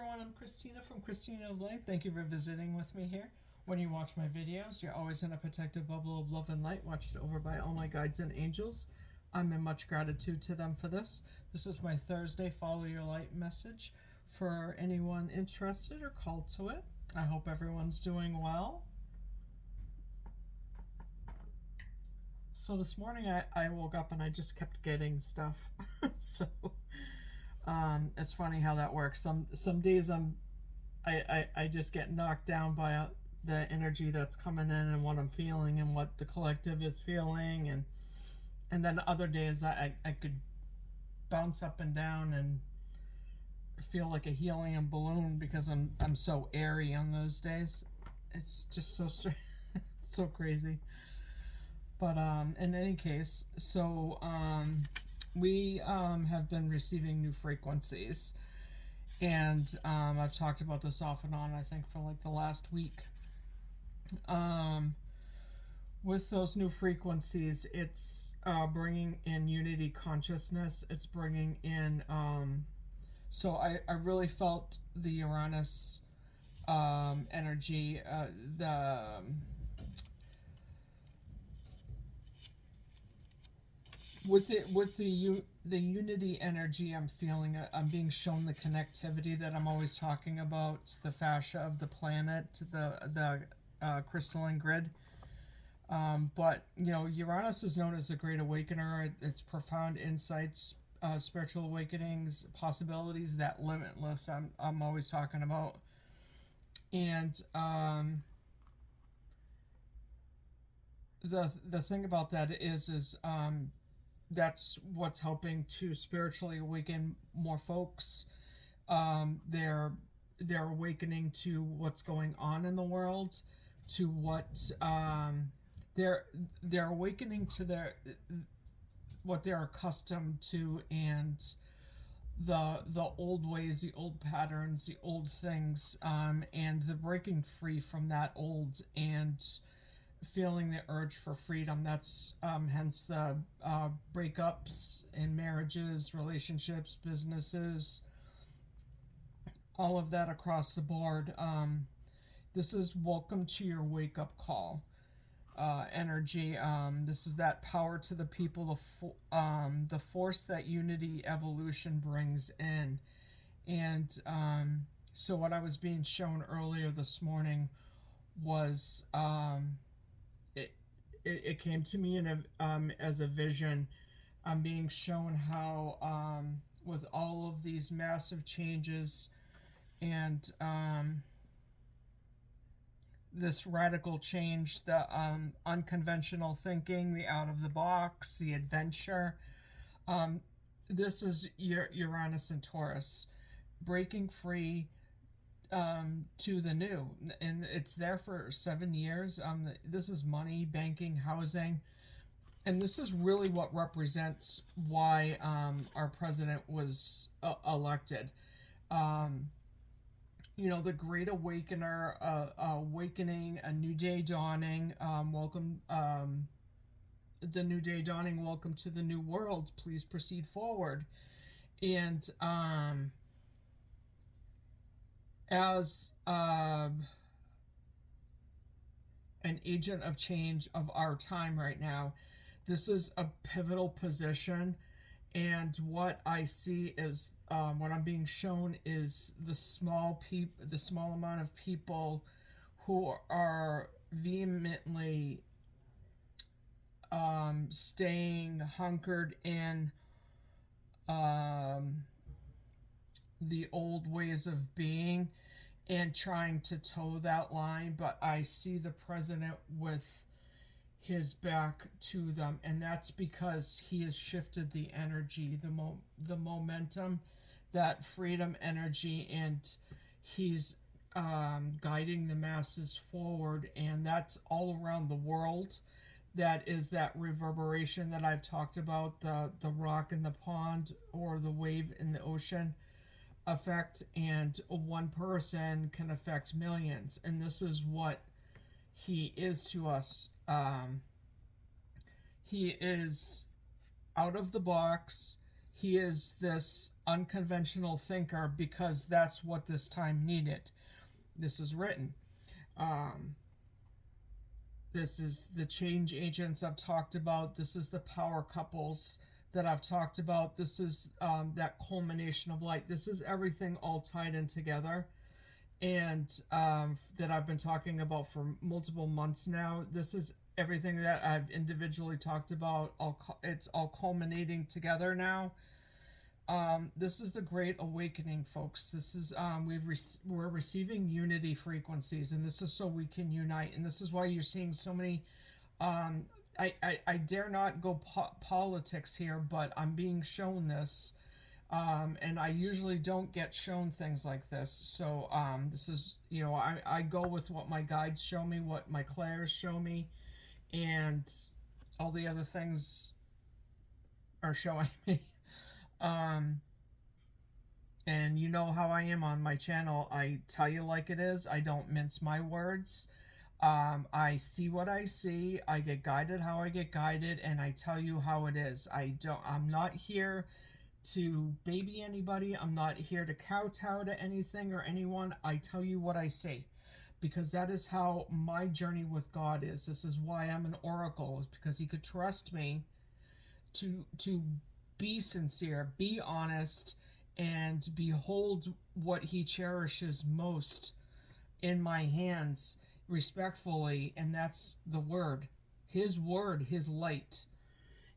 everyone, I'm Christina from Christina of Light. Thank you for visiting with me here. When you watch my videos, you're always in a protective bubble of love and light, watched over by all my guides and angels. I'm in much gratitude to them for this. This is my Thursday Follow Your Light message for anyone interested or called to it. I hope everyone's doing well. So this morning I woke up and I just kept getting stuff. So it's funny how that works. Some days I just get knocked down by the energy that's coming in and what I'm feeling and what the collective is feeling, and then other days I could bounce up and down and feel like a helium balloon because I'm so airy on those days. It's just so so crazy. But in any case, so we have been receiving new frequencies, and I've talked about this off and on, I think, for like the last week. With those new frequencies, it's bringing in unity consciousness. It's bringing in so I really felt the Uranus energy, the unity energy. I'm feeling it. I'm being shown the connectivity that I'm always talking about, the fascia of the planet, the crystalline grid. But Uranus is known as the Great Awakener. It's profound insights, spiritual awakenings, possibilities that limitless. I'm always talking about, and the thing about that is that's what's helping to spiritually awaken more folks. They're awakening to what's going on in the world, to what they're awakening to what they're accustomed to, and the old ways, the old patterns, the old things, and the breaking free from that old and feeling the urge for freedom. That's hence the breakups in marriages, relationships, businesses, all of that across the board. This is welcome to your wake up call energy. This is that power to the people, the force that unity evolution brings in. And so what I was being shown earlier this morning was it came to me in as a vision. I'm being shown how with all of these massive changes and this radical change, the unconventional thinking, the out of the box, the adventure. This is Uranus and Taurus, breaking free to the new, and it's there for 7 years. This is money, banking, housing, and this is really what represents why our president was elected. The Great Awakener, awakening, a new day dawning. Welcome, the new day dawning. Welcome to the new world. Please proceed forward. And as an agent of change of our time right now, this is a pivotal position. And what I see is what I'm being shown is the small amount of people who are vehemently staying hunkered in the old ways of being and trying to toe that line. But I see the president with his back to them, and that's because he has shifted the energy, the momentum, that freedom energy, and he's guiding the masses forward. And that's all around the world. That is that reverberation that I've talked about, the rock in the pond or the wave in the ocean effect, and one person can affect millions. And this is what he is to us. He is out of the box. He is this unconventional thinker because that's what this time needed. This is written. Um, this is the change agents I've talked about. This is the power couples that I've talked about. This is that culmination of light. This is everything all tied in together, and that I've been talking about for multiple months now. This is everything that I've individually talked about. It's all culminating together now. This is the Great Awakening, folks. This is we're receiving unity frequencies, and this is so we can unite. And this is why you're seeing so many. I dare not go politics here, but I'm being shown this, and I usually don't get shown things like this. So this is, I go with what my guides show me, what my clairs show me, and all the other things are showing me. And you know how I am on my channel. I tell you like it is. I don't mince my words. I see what I see. I get guided how I get guided, and I tell you how it is. I'm not here to baby anybody. I'm not here to kowtow to anything or anyone. I tell you what I see, because that is how my journey with God is. This is why I'm an oracle, because he could trust me to be sincere, be honest, and behold what he cherishes most in my hands respectfully, and that's the word, his light.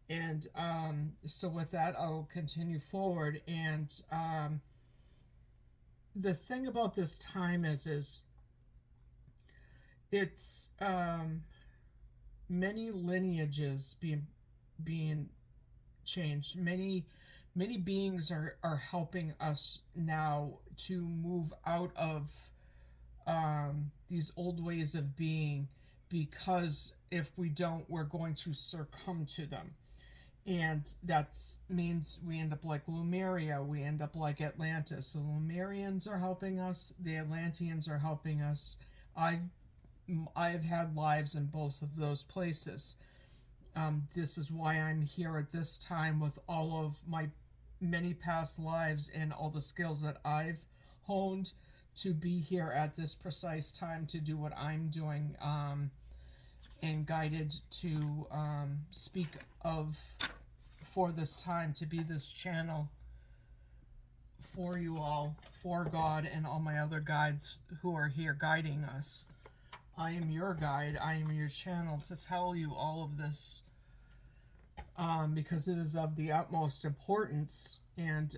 And so with that, I'll continue forward. And the thing about this time is it's many lineages being changed. Many beings are helping us now to move out of these old ways of being, because if we don't, we're going to succumb to them. And that means we end up like Lemuria, we end up like Atlantis. The Lemurians are helping us, the Atlanteans are helping us. I've had lives in both of those places. This is why I'm here at this time with all of my many past lives and all the skills that I've honed to be here at this precise time to do what I'm doing, and guided to speak of for this time, to be this channel for you all, for God and all my other guides who are here guiding us. I am your guide. I am your channel to tell you all of this, because it is of the utmost importance, and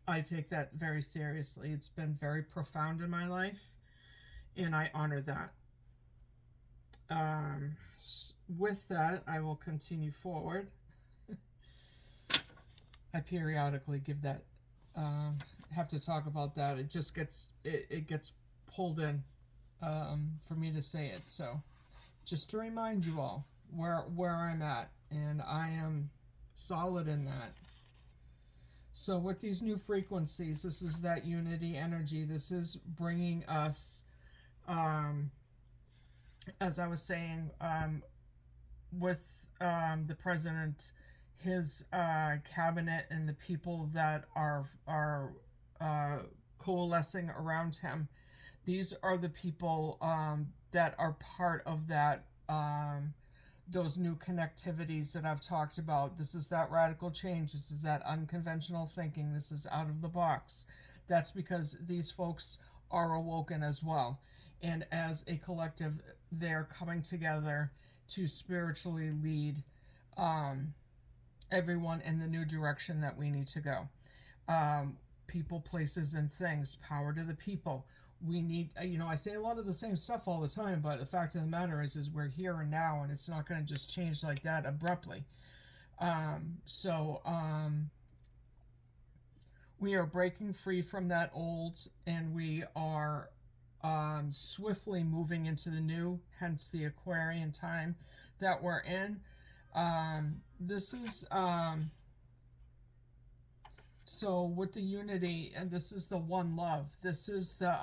I take that very seriously. It's been very profound in my life, and I honor that. With that, I will continue forward. I periodically give that, have to talk about that. It just gets, it gets pulled in for me to say it. So just to remind you all where I'm at, and I am solid in that. So with these new frequencies, this is that unity energy. This is bringing us, as I was saying, with the president, his cabinet, and the people that are coalescing around him. These are the people that are part of that, those new connectivities that I've talked about. This is that radical change. This is that unconventional thinking. This is out of the box. That's because these folks are awoken as well. And as a collective, they're coming together to spiritually lead everyone in the new direction that we need to go. People, places, and things. Power to the people. We need, I say a lot of the same stuff all the time, but the fact of the matter is we're here and now, and it's not going to just change like that abruptly. We are breaking free from that old, and we are swiftly moving into the new, hence the Aquarian time that we're in. This is, so with the unity, and this is the one love. This is the,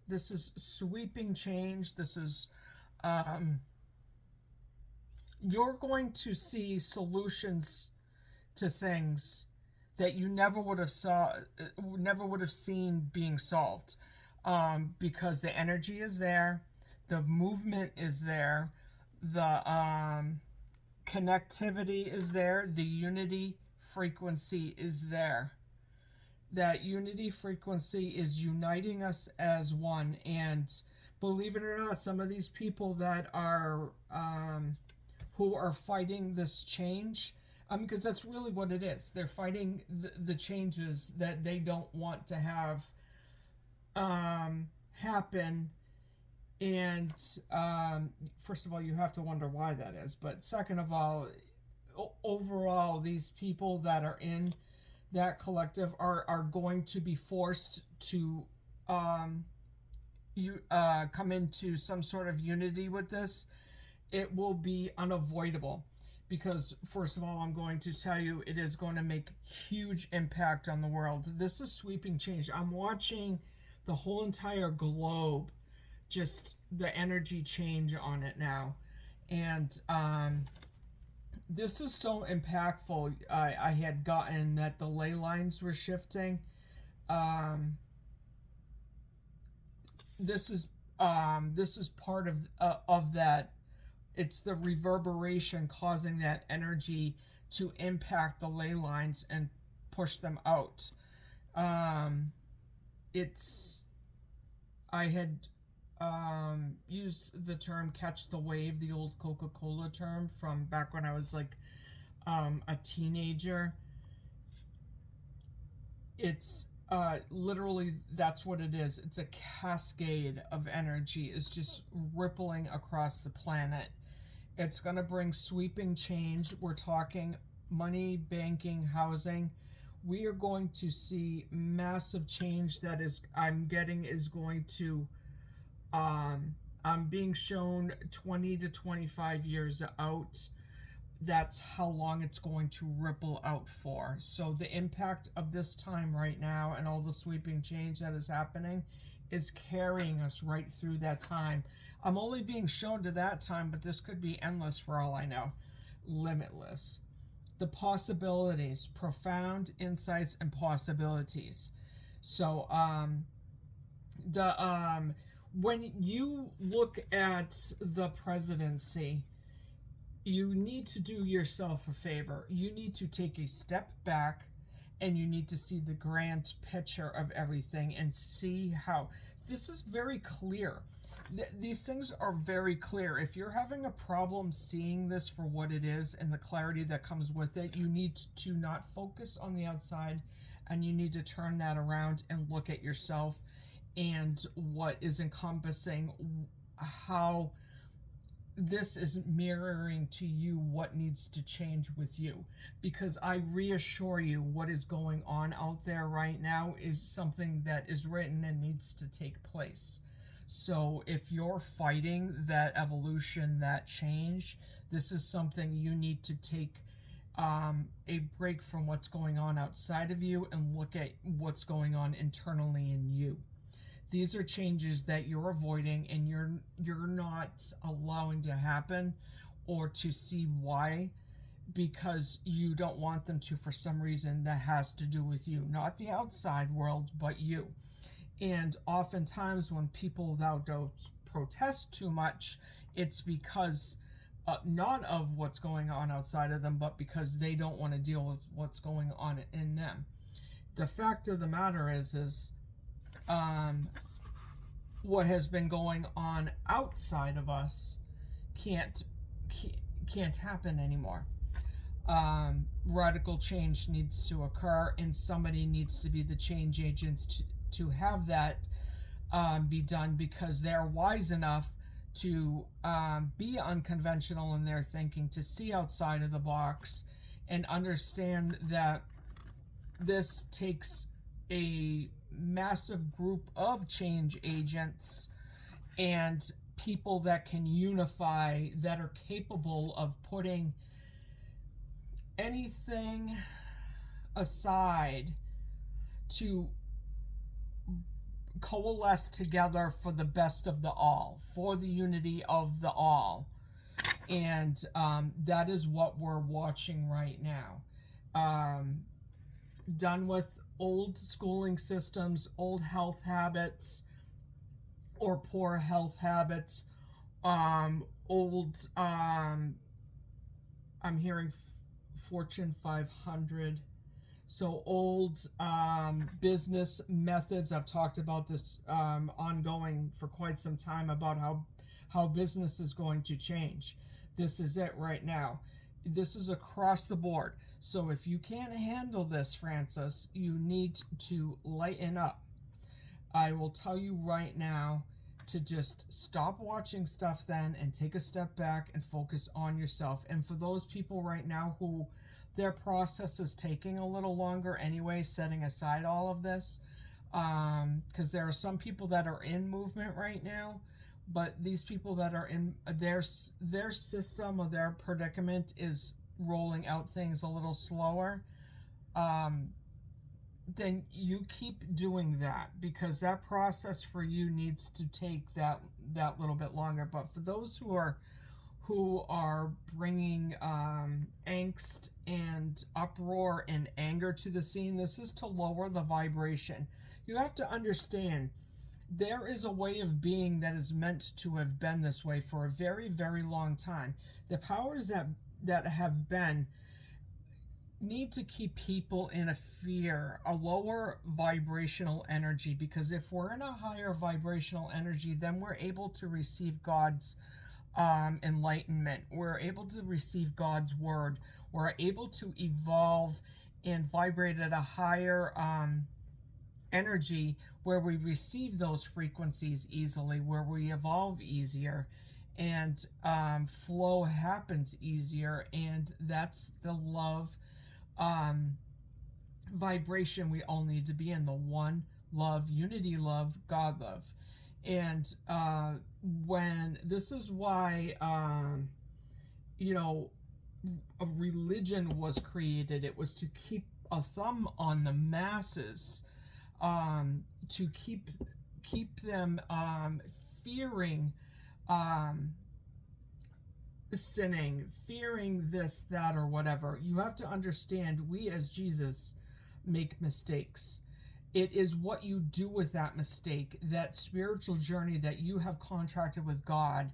This is sweeping change. This is, um, you're going to see solutions to things that you never would have seen being solved, because the energy is there, the movement is there, the connectivity is there, the unity frequency is there. That unity frequency is uniting us as one. And believe it or not, some of these people that are who are fighting this change, because that's really what it is. They're fighting the changes that they don't want to have happen. And first of all, you have to wonder why that is. But second of all, overall, these people that are in that collective are going to be forced to come into some sort of unity with this. It will be unavoidable because, first of all, I'm going to tell you, it is going to make huge impact on the world. This is sweeping change. I'm watching the whole entire globe, just the energy change on it now. And this is so impactful. I had gotten that the ley lines were shifting. This is part of that. It's the reverberation causing that energy to impact the ley lines and push them out. I had used the term catch the wave, the old Coca-Cola term from back when I was like a teenager. It's literally, that's what it is. It's a cascade of energy. It's just rippling across the planet. It's going to bring sweeping change. We're talking money, banking, housing. We are going to see massive change that I'm going to I'm being shown 20 to 25 years out. That's how long it's going to ripple out for. So the impact of this time right now and all the sweeping change that is happening is carrying us right through that time. I'm only being shown to that time, but this could be endless for all I know. Limitless. The possibilities, profound insights and possibilities. So when you look at the presidency, you need to do yourself a favor. You need to take a step back and you need to see the grand picture of everything and see how this is very clear. These things are very clear. If you're having a problem seeing this for what it is and the clarity that comes with it, you need to not focus on the outside and you need to turn that around and look at yourself and what is encompassing, how this is mirroring to you what needs to change with you. Because I reassure you, what is going on out there right now is something that is written and needs to take place. So if you're fighting that evolution, that change, this is something you need to take a break from what's going on outside of you and look at what's going on internally in you. These are changes that you're avoiding and you're not allowing to happen, or to see why, because you don't want them to for some reason that has to do with you, not the outside world, but you. And oftentimes when people don't protest too much, it's because not of what's going on outside of them, but because they don't want to deal with what's going on in them. The fact of the matter is what has been going on outside of us can't happen anymore. Radical change needs to occur, and somebody needs to be the change agents to have that be done, because they're wise enough to be unconventional in their thinking, to see outside of the box and understand that this takes a massive group of change agents and people that can unify, that are capable of putting anything aside to coalesce together for the best of the all, for the unity of the all. And that is what we're watching right now. Done with old schooling systems, old health habits, or poor health habits, old, I'm hearing Fortune 500. So old business methods. I've talked about this ongoing for quite some time about how business is going to change. This is it right now. This is across the board. So if you can't handle this, Francis, you need to lighten up. I will tell you right now to just stop watching stuff then and take a step back and focus on yourself. And for those people right now who their process is taking a little longer anyway, setting aside all of this, because there are some people that are in movement right now, but these people that are in their system or their predicament is rolling out things a little slower, then you keep doing that, because that process for you needs to take that little bit longer. But for those who are bringing angst and uproar and anger to the scene, this is to lower the vibration. You have to understand there is a way of being that is meant to have been this way for a very, very long time. The powers that have been need to keep people in a fear, a lower vibrational energy, because if we're in a higher vibrational energy, then we're able to receive God's enlightenment. We're able to receive God's word. We're able to evolve and vibrate at a higher energy where we receive those frequencies easily, where we evolve easier, and flow happens easier. And that's the love vibration we all need to be in, the one love, unity love, God love. And when this is why a religion was created. It was to keep a thumb on the masses, to keep them fearing sinning, fearing this, that, or whatever. You have to understand, we as Jesus make mistakes. It is what you do with that mistake, that spiritual journey that you have contracted with God,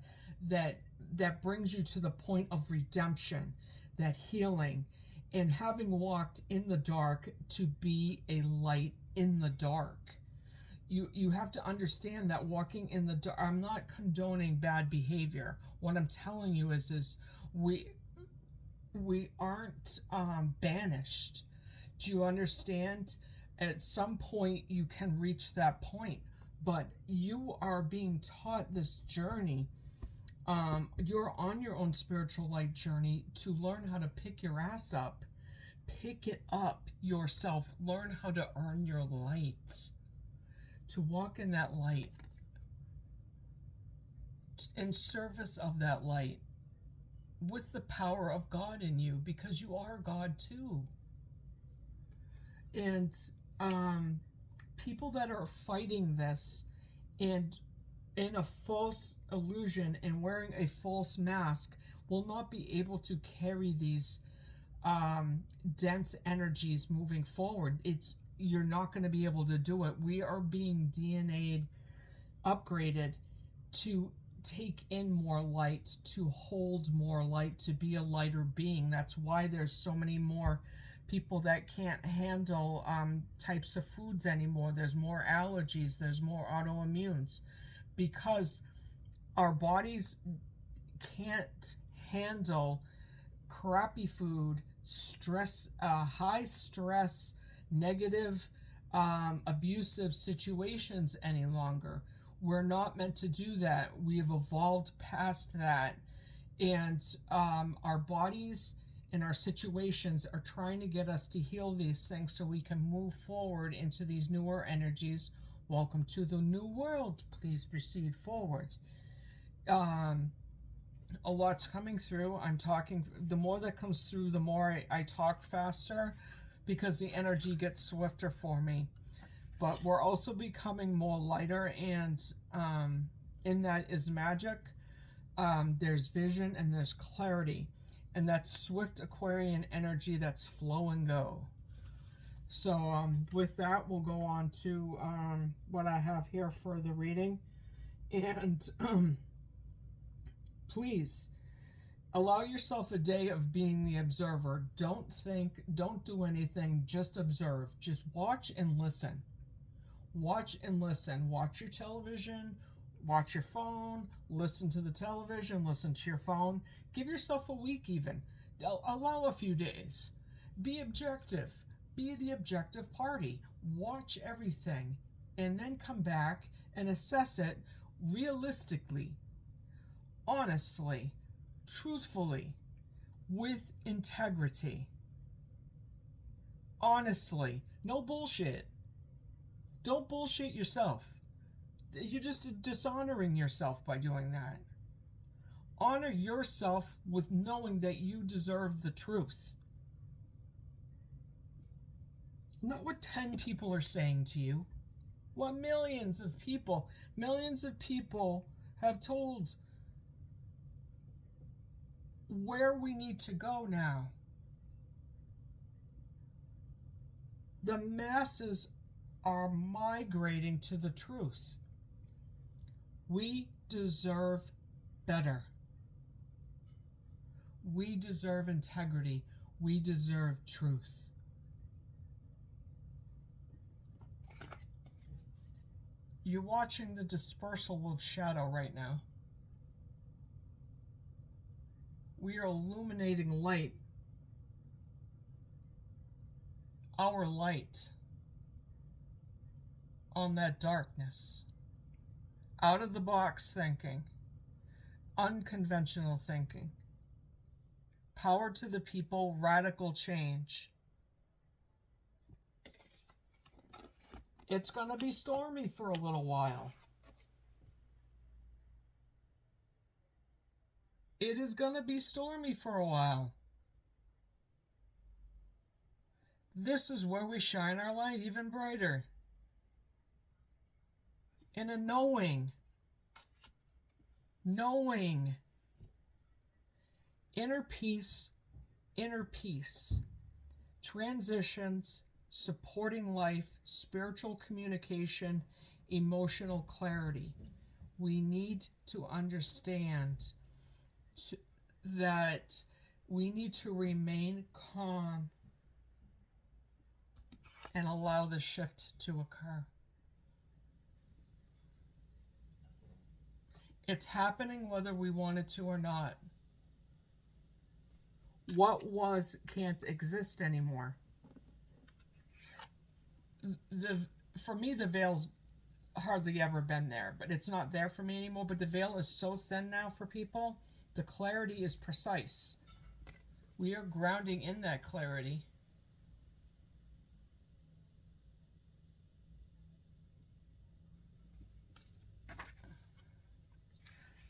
that brings you to the point of redemption, that healing, and having walked in the dark to be a light in the dark. You have to understand that walking in the dark, I'm not condoning bad behavior. What I'm telling you is we aren't banished. Do you understand? At some point you can reach that point, but you are being taught this journey. You're on your own spiritual light journey to learn how to pick your ass up, pick it up yourself, learn how to earn your light, to walk in that light, in service of that light, with the power of God in you, because you are God too. And people that are fighting this and in a false illusion and wearing a false mask will not be able to carry these dense energies moving forward. You're not going to be able to do it. We are being DNA'd, upgraded to take in more light, to hold more light, to be a lighter being. That's why there's so many more people that can't handle types of foods anymore. There's more allergies, there's more autoimmunes, because our bodies can't handle crappy food, stress, high stress, negative, abusive situations any longer. We're not meant to do that. We've evolved past that. And our bodies and our situations are trying to get us to heal these things so we can move forward into these newer energies. Welcome to the new world. Please proceed forward. A lot's coming through. I'm talking, the more that comes through, the more I talk faster, because the energy gets swifter for me. but we're also becoming more lighter, and in that is magic. There's vision and there's clarity, and that's swift Aquarian energy that's flow and go. So with that, we'll go on to what I have here for the reading. And please allow yourself a day of being the observer. Don't think, don't do anything, just observe. Just watch and listen. Watch and listen. Watch your television, watch your phone, listen to the television, listen to your phone. Give yourself a week even. Allow a few days. Be objective. Be the objective party. Watch everything and then come back and assess it realistically, honestly, truthfully, with integrity. Honestly, no bullshit. Don't bullshit yourself. You're just dishonoring yourself by doing that. Honor yourself with knowing that you deserve the truth. Not what 10 people are saying to you. What millions of people have told where we need to go now. The masses are migrating to the truth. We deserve better. We deserve integrity. We deserve truth. You're watching the dispersal of shadow right now. We are illuminating light. Our light on that darkness. Out of the box thinking. Unconventional thinking. Power to the people, radical change. It's going to be stormy for a little while. It is going to be stormy for a while. This is where we shine our light even brighter. In a knowing. Knowing. Inner peace. Inner peace. Transitions. Supporting life. Spiritual communication. Emotional clarity. We need to understand that we need to remain calm and allow the shift to occur. It's happening whether we want it to or not. What was can't exist anymore. For me, the veil's hardly ever been there, but it's not there for me anymore. But the veil is so thin now for people. The clarity is precise. We are grounding in that clarity.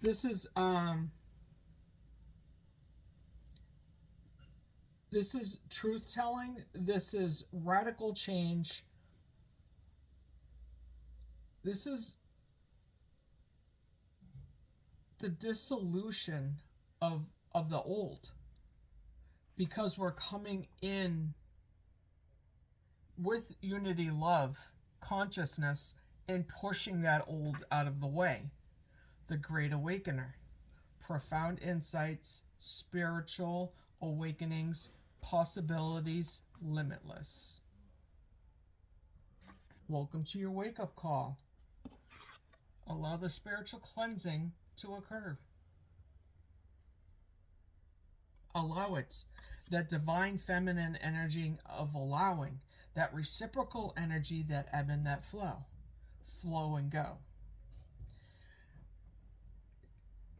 This is truth telling. This is radical change. This is the dissolution of the old, because we're coming in with unity, love, consciousness, and pushing that old out of the way. The Great Awakener. Profound insights, spiritual awakenings, possibilities, limitless. Welcome to your wake-up call. Allow the spiritual cleansing to occur. Allow it. That divine feminine energy of allowing. That reciprocal energy, that ebb and that flow. Flow and go.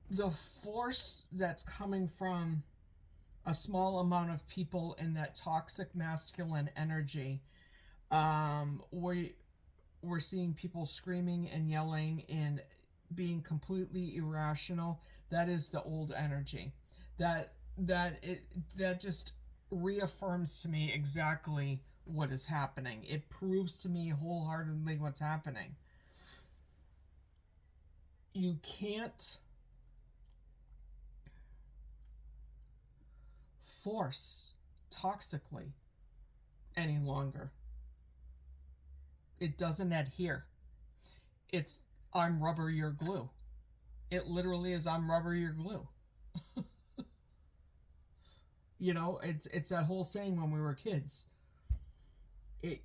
The force that's coming from a small amount of people in that toxic masculine energy, we're seeing people screaming and yelling and being completely irrational. That is the old energy. That just reaffirms to me exactly what is happening. It proves to me wholeheartedly what's happening. You can't force toxically any longer. It doesn't adhere. It's I'm rubber, you're glue. It literally is I'm rubber, you're glue. You know, it's that whole saying when we were kids. It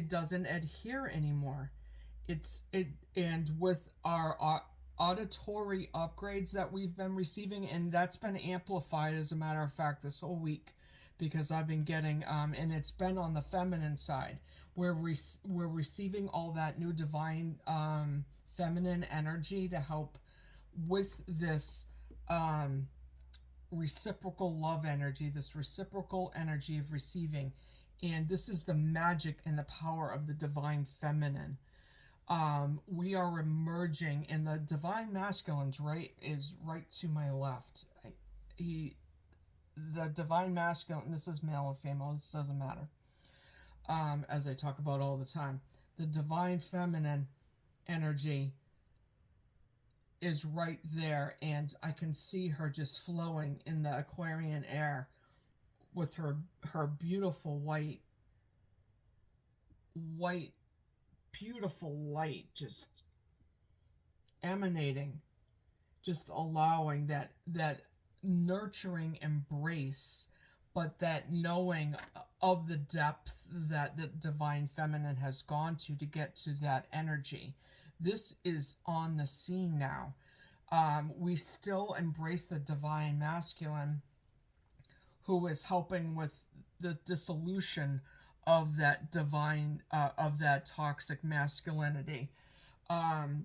doesn't adhere anymore. And with our auditory upgrades that we've been receiving, and that's been amplified as a matter of fact this whole week, because I've been getting and it's been on the feminine side. We're receiving all that new divine feminine energy to help with this reciprocal love energy, this reciprocal energy of receiving. And this is the magic and the power of the divine feminine. We are emerging, and the divine masculine's is right to my left. The divine masculine, this is male or female, this doesn't matter. As I talk about all the time, the divine feminine energy is right there, and I can see her just flowing in the Aquarian air with her beautiful white beautiful light just emanating, just allowing that nurturing embrace, but that knowing of the depth that the divine feminine has gone to get to that energy. This is on the scene now. We still embrace the divine masculine, who is helping with the dissolution of that divine, of that toxic masculinity. The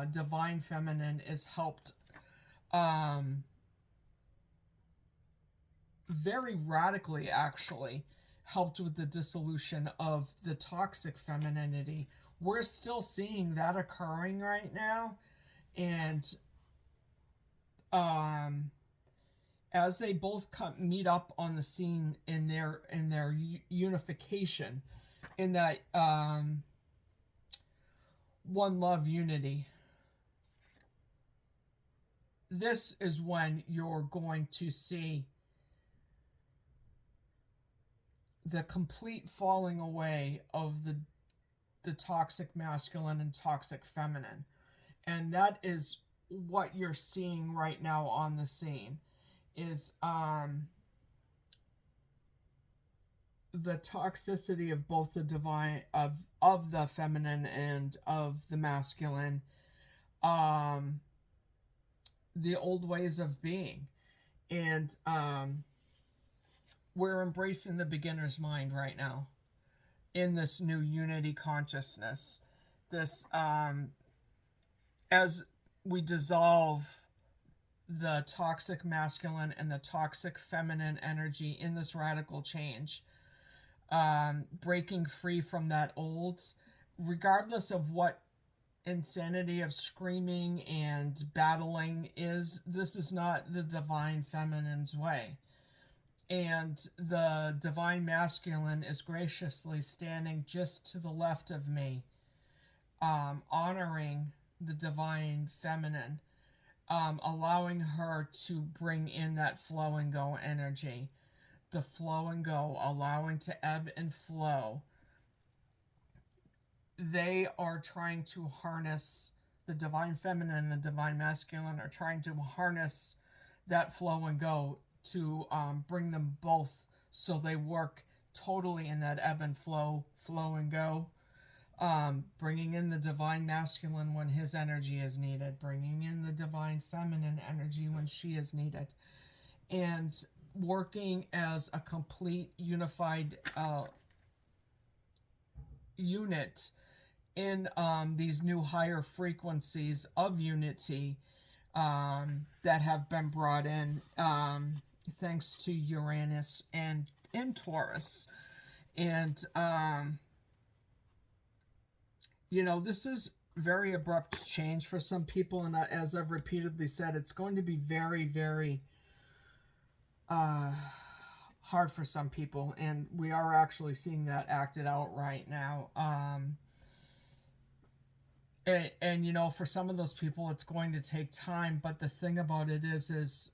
divine feminine is helped very radically, actually, helped with the dissolution of the toxic femininity. We're still seeing that occurring right now, and as they both meet up on the scene in their unification, in that one love unity, this is when you're going to see the complete falling away of the toxic masculine and toxic feminine. And that is what you're seeing right now on the scene, is the toxicity of both the divine, of the feminine and of the masculine, the old ways of being. And we're embracing the beginner's mind right now in this new unity consciousness. This as we dissolve the toxic masculine and the toxic feminine energy in this radical change, breaking free from that old, regardless of what insanity of screaming and battling is, this is not the divine feminine's way. And the divine masculine is graciously standing just to the left of me, honoring the divine feminine, allowing her to bring in that flow and go energy. The flow and go, allowing to ebb and flow. They are trying to harness, the divine feminine and the divine masculine are trying to harness that flow and go to bring them both so they work totally in that ebb and flow and go. Bringing in the divine masculine when his energy is needed, bringing in the divine feminine energy when she is needed, and working as a complete unified unit in these new higher frequencies of unity that have been brought in thanks to Uranus and in Taurus. And this is very abrupt change for some people, and as I've repeatedly said, it's going to be very, very hard for some people, and we are actually seeing that acted out right now. And you know, for some of those people, it's going to take time. But the thing about it is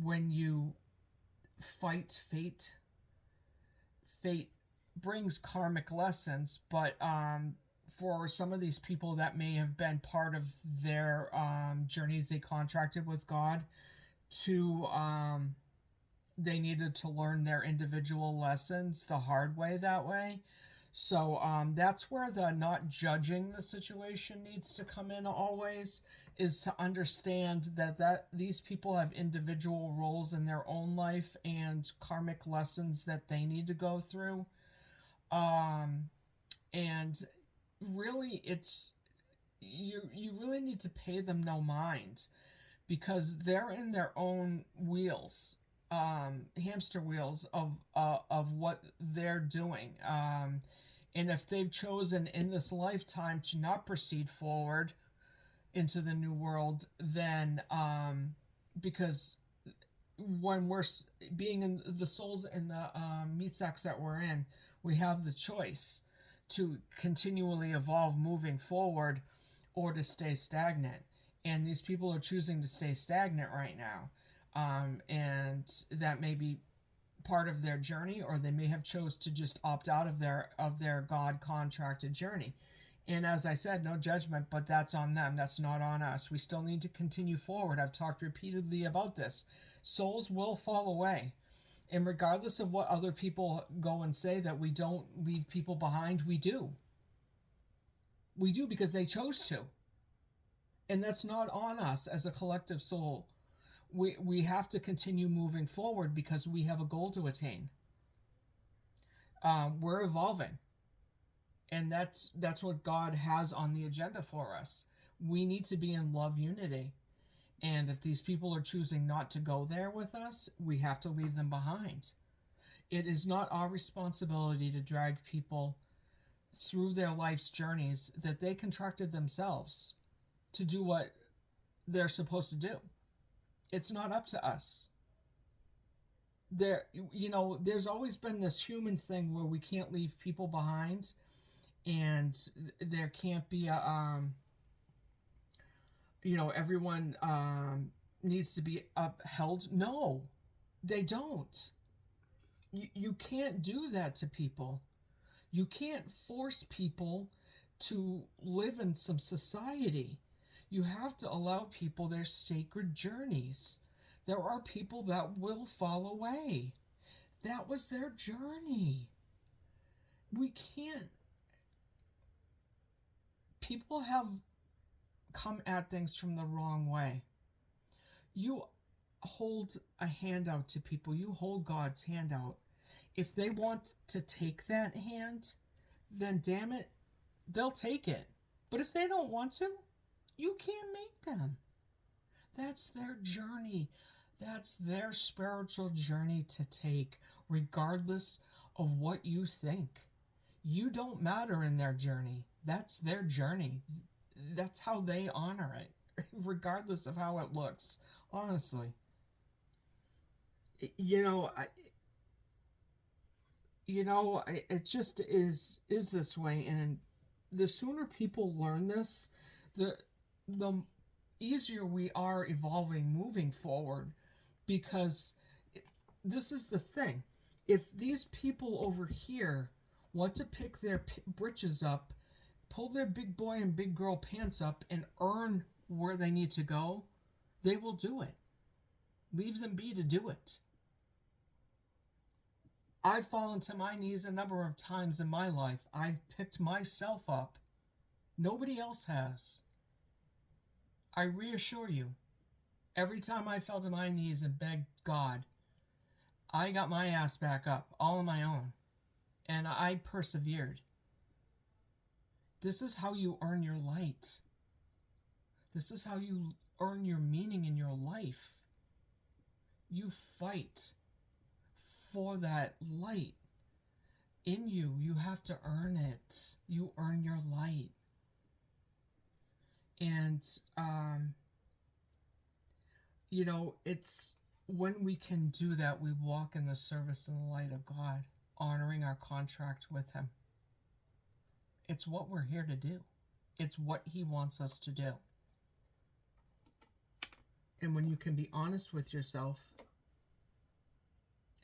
when you fight fate, fate brings karmic lessons. But for some of these people that may have been part of their journeys, they contracted with God to they needed to learn their individual lessons the hard way that way. So that's where the not judging the situation needs to come in always, is to understand that these people have individual roles in their own life and karmic lessons that they need to go through. And really it's you really need to pay them no mind, because they're in their own wheels, hamster wheels of what they're doing. And if they've chosen in this lifetime to not proceed forward into the new world, then because when we're being in the souls in the meat sacks that we're in, we have the choice to continually evolve moving forward or to stay stagnant. And these people are choosing to stay stagnant right now. And that may be part of their journey, or they may have chose to just opt out of their God contracted journey. And as I said, no judgment, but that's on them. That's not on us. We still need to continue forward. I've talked repeatedly about this. Souls will fall away. And regardless of what other people go and say that we don't leave people behind, we do. We do, because they chose to. And that's not on us as a collective soul. We have to continue moving forward because we have a goal to attain. We're evolving. And that's what God has on the agenda for us. We need to be in love unity. And if these people are choosing not to go there with us, we have to leave them behind. It is not our responsibility to drag people through their life's journeys that they contracted themselves to do what they're supposed to do. It's not up to us. There's always been this human thing where we can't leave people behind, and there can't be everyone needs to be upheld. No, they don't. You can't do that to people. You can't force people to live in some society. You have to allow people their sacred journeys. There are people that will fall away. That was their journey. We can't. People have come at things from the wrong way. You hold a handout to people. You hold God's hand out. If they want to take that hand, then damn it, they'll take it. But if they don't want to, you can't make them. That's their journey. That's their spiritual journey to take, regardless of what you think. You don't matter in their journey. That's their journey. That's how they honor it, regardless of how it looks. Honestly. It just is this way, and the sooner people learn this, the easier we are evolving, moving forward, because this is the thing. If these people over here want to pick their britches up, pull their big boy and big girl pants up, and earn where they need to go, they will do it. Leave them be to do it. I've fallen to my knees a number of times in my life. I've picked myself up. Nobody else has. I reassure you, every time I fell to my knees and begged God, I got my ass back up, all on my own. And I persevered. This is how you earn your light. This is how you earn your meaning in your life. You fight for that light in you. You have to earn it. You earn your light. And, it's when we can do that, we walk in the service and the light of God, honoring our contract with Him. It's what we're here to do. It's what He wants us to do. And when you can be honest with yourself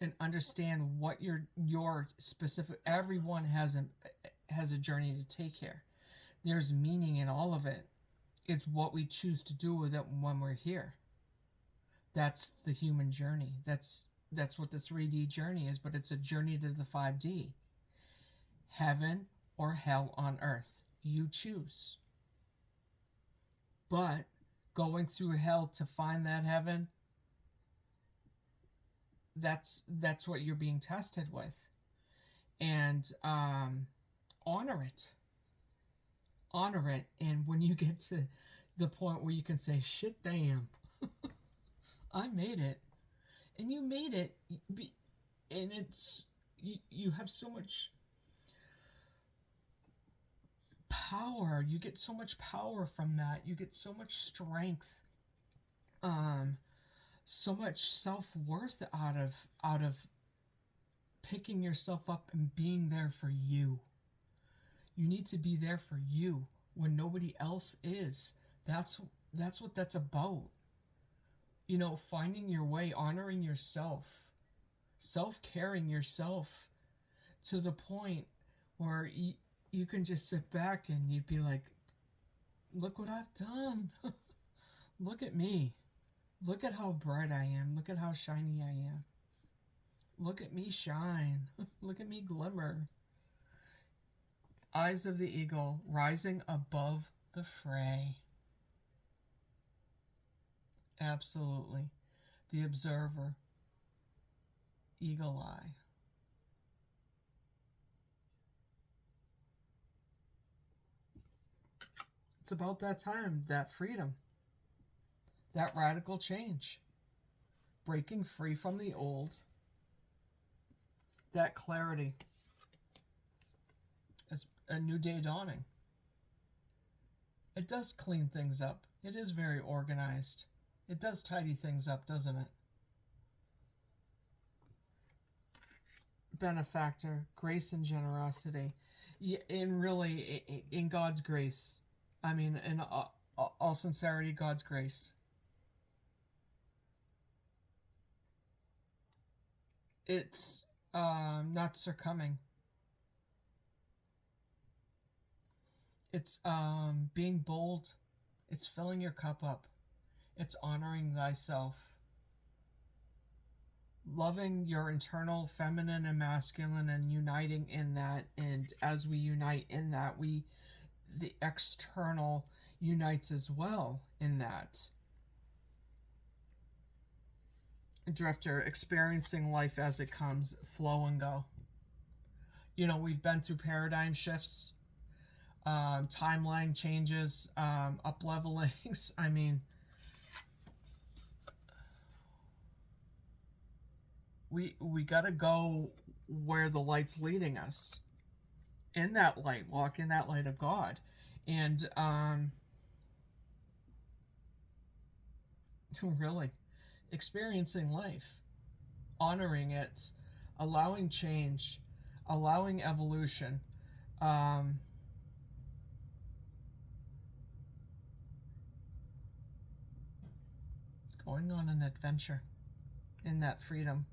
and understand what your specific, everyone has a journey to take here. There's meaning in all of it. It's what we choose to do with it when we're here. That's the human journey. That's what the 3D journey is, but it's a journey to the 5D. Heaven or hell on earth. You choose. But going through hell to find that heaven, that's what you're being tested with. And honor it. Honor it. And when you get to the point where you can say, shit, damn, I made it. And you made it. And it's, you have so much power. You get so much power from that. You get so much strength. So much self-worth out of picking yourself up and being there for you. You need to be there for you when nobody else is. That's what that's about. You know, finding your way, honoring yourself, self-caring yourself to the point where you can just sit back and you'd be like, look what I've done. Look at me. Look at how bright I am. Look at how shiny I am. Look at me shine. Look at me glimmer. Eyes of the eagle rising above the fray. Absolutely. The observer. Eagle eye. It's about that time, that freedom, that radical change, breaking free from the old, that clarity, as a new day dawning. It does clean things up. It is very organized. It does tidy things up, doesn't it? Benefactor, grace and generosity. In really, in God's grace. I mean, in all sincerity, God's grace. It's not succumbing. It's being bold. It's filling your cup up. It's honoring thyself. Loving your internal feminine and masculine and uniting in that. And as we unite in that, the external unites as well in that. Drifter, experiencing life as it comes, flow and go. You know, we've been through paradigm shifts, timeline changes, up levelings. I mean, we gotta go where the light's leading us. In that light, walk in that light of God. And really experiencing life, honoring it, allowing change, allowing evolution, going on an adventure in that freedom,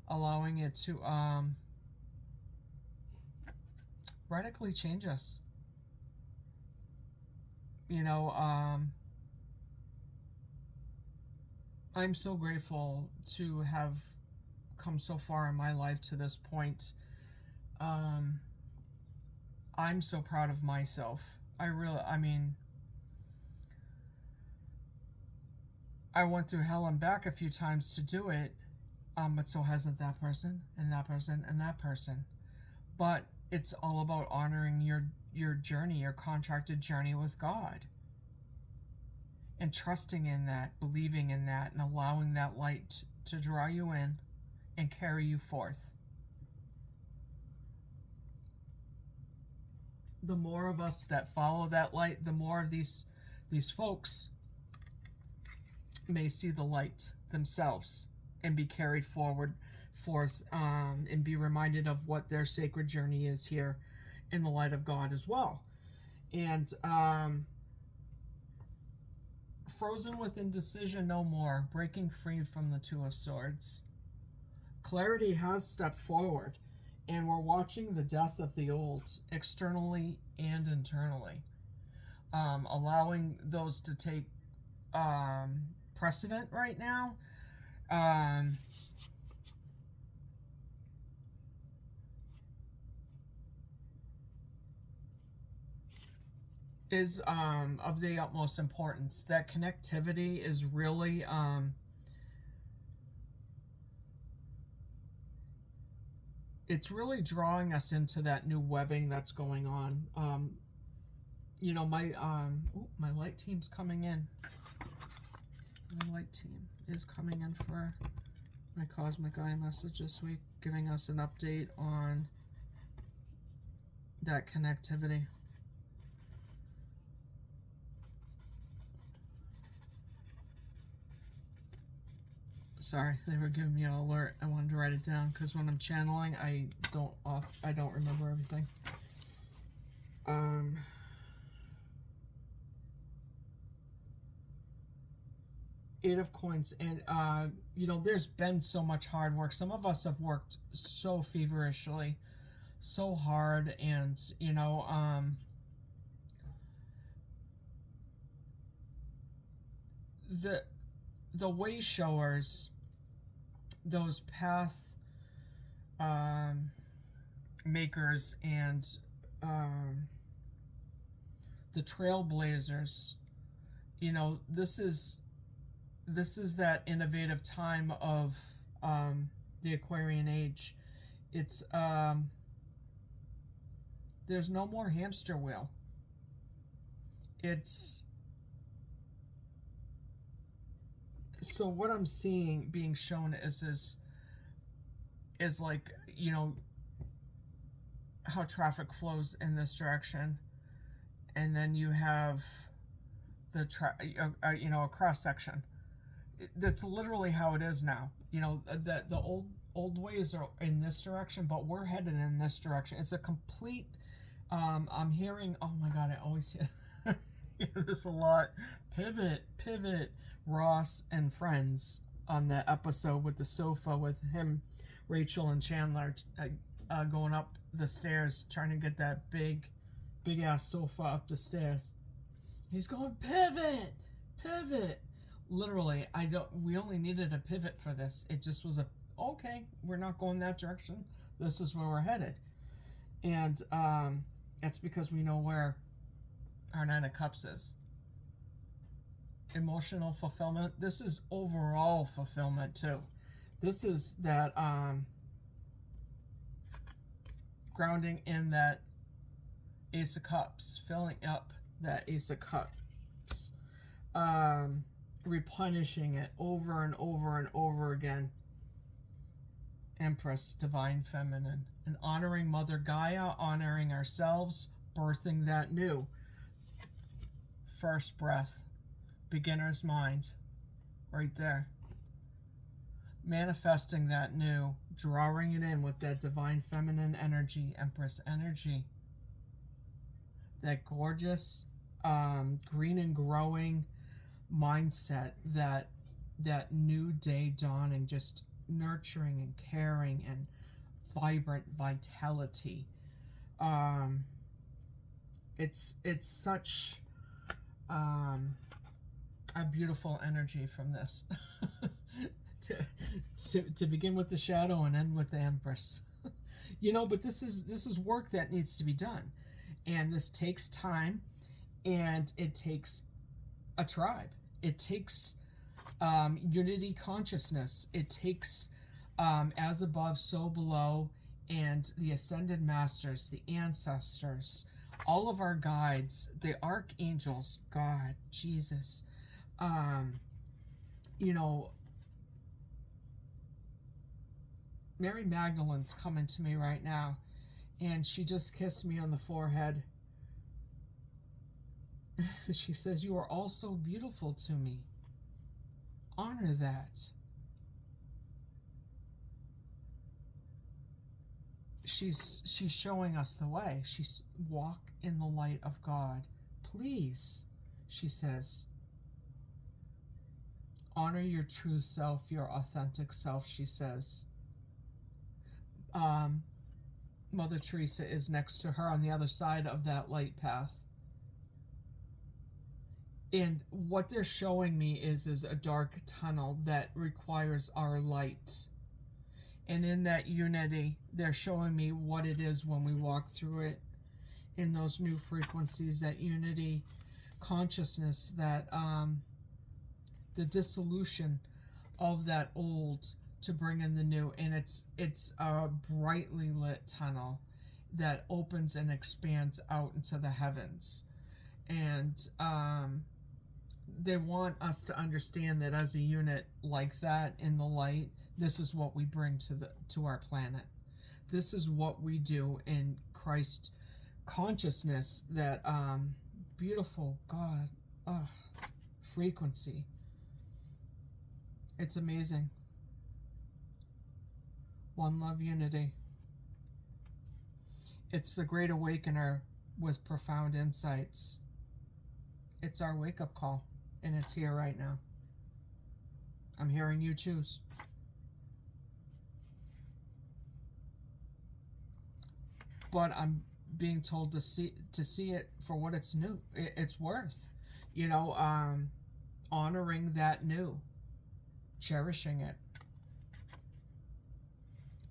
allowing it to radically change us. You know, I'm so grateful to have come so far in my life to this point. I'm so proud of myself. I mean, I went through hell and back a few times to do it, but so hasn't that person, and that person, and that person. But it's all about honoring your journey, your contracted journey with God. And trusting in that, believing in that, and allowing that light to draw you in and carry you forth. The more of us that follow that light, the more of these folks may see the light themselves and be carried forth, and be reminded of what their sacred journey is here in the light of God as well. And frozen with indecision no more, breaking free from the Two of Swords. Clarity has stepped forward, and we're watching the death of the old, externally and internally, allowing those to take precedent right now. Is of the utmost importance. That connectivity is really it's really drawing us into that new webbing that's going on. My light team's coming in. My light team is coming in for my cosmic eye message this week, giving us an update on that connectivity. Sorry, they were giving me an alert. I wanted to write it down because when I'm channeling, I don't remember everything. Eight of Coins, and there's been so much hard work. Some of us have worked so feverishly, so hard, and the way showers, those path makers, and the trailblazers, this is that innovative time of the Aquarian age. It's there's no more hamster wheel. So what I'm seeing being shown is like, how traffic flows in this direction, and then you have the a cross section. That's literally how it is now. The old ways are in this direction, but we're headed in this direction. It's a complete. I'm hearing. Oh my God! I always hear this a lot. Pivot. Ross and Friends on the episode with the sofa with him, Rachel, and Chandler going up the stairs trying to get that big ass sofa up the stairs. He's going pivot. Literally, we only needed a pivot for this. It just was okay, we're not going that direction. This is where we're headed. And that's because we know where our Nine of Cups is. Emotional fulfillment. This is overall fulfillment too. This is that grounding in that Ace of Cups, filling up that Ace of Cups, replenishing it over and over and over again. Empress, Divine Feminine, and honoring Mother Gaia, honoring ourselves, birthing that new. First breath, beginner's mind, right there. Manifesting that new, drawing it in with that Divine Feminine energy, Empress energy. That gorgeous, green and growing mindset, that new day dawning, just nurturing and caring and vibrant vitality. It's such a beautiful energy from this. to begin with the shadow and end with the Empress. But this is work that needs to be done, and this takes time, and it takes a tribe. It takes unity consciousness. It takes as above, so below, and the ascended masters, the ancestors, all of our guides, the archangels, God, Jesus. Mary Magdalene's coming to me right now, and she just kissed me on the forehead. She says, "You are all so beautiful to me." Honor that. she's showing us the way. She's walk in the light of God. Please, she says, honor your true self, your authentic self, she says. Mother Teresa is next to her on the other side of that light path. And what they're showing me is a dark tunnel that requires our light. And in that unity, they're showing me what it is when we walk through it in those new frequencies, that unity consciousness, that the dissolution of that old to bring in the new. And it's a brightly lit tunnel that opens and expands out into the heavens. And they want us to understand that as a unit like that in the light, this is what we bring to our planet. This is what we do in Christ consciousness, that beautiful God frequency. It's amazing. One love, unity. It's the great awakener with profound insights. It's our wake-up call, and it's here right now. I'm hearing you choose. But I'm being told to see it for what it's it's worth. Honoring that new, cherishing it.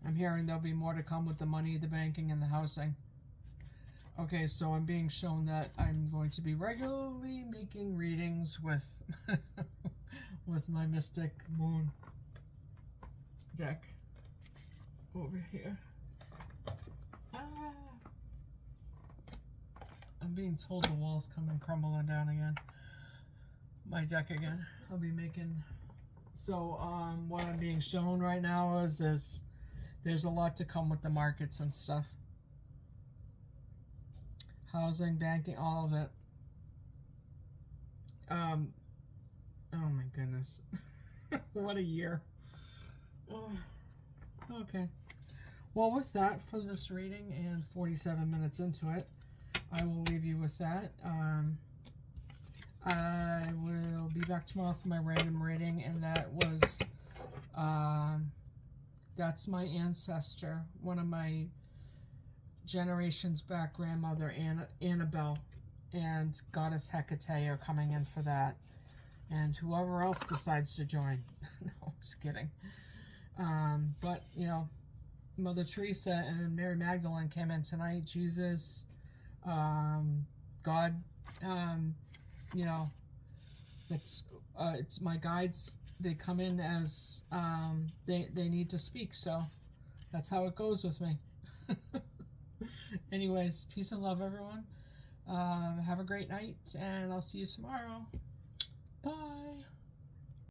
I'm hearing there'll be more to come with the money, the banking, and the housing. Okay, so I'm being shown that I'm going to be regularly making readings with with my Mystic Moon deck over here. I'm being told the walls coming crumbling down again. My deck again. I'll be making... So, what I'm being shown right now is there's a lot to come with the markets and stuff. Housing, banking, all of it. Oh my goodness. What a year. Oh, okay. Well, with that, for this reading and 47 minutes into it, I will leave you with that. I will be back tomorrow for my random reading, and that was, that's my ancestor, one of my generations back, grandmother Annabelle and Goddess Hecate are coming in for that, and whoever else decides to join. No, I'm just kidding. But, Mother Teresa and Mary Magdalene came in tonight. Jesus, God, it's my guides. They come in as they need to speak, so that's how it goes with me. Anyways, peace and love, everyone. Have a great night, and I'll see you tomorrow. Bye.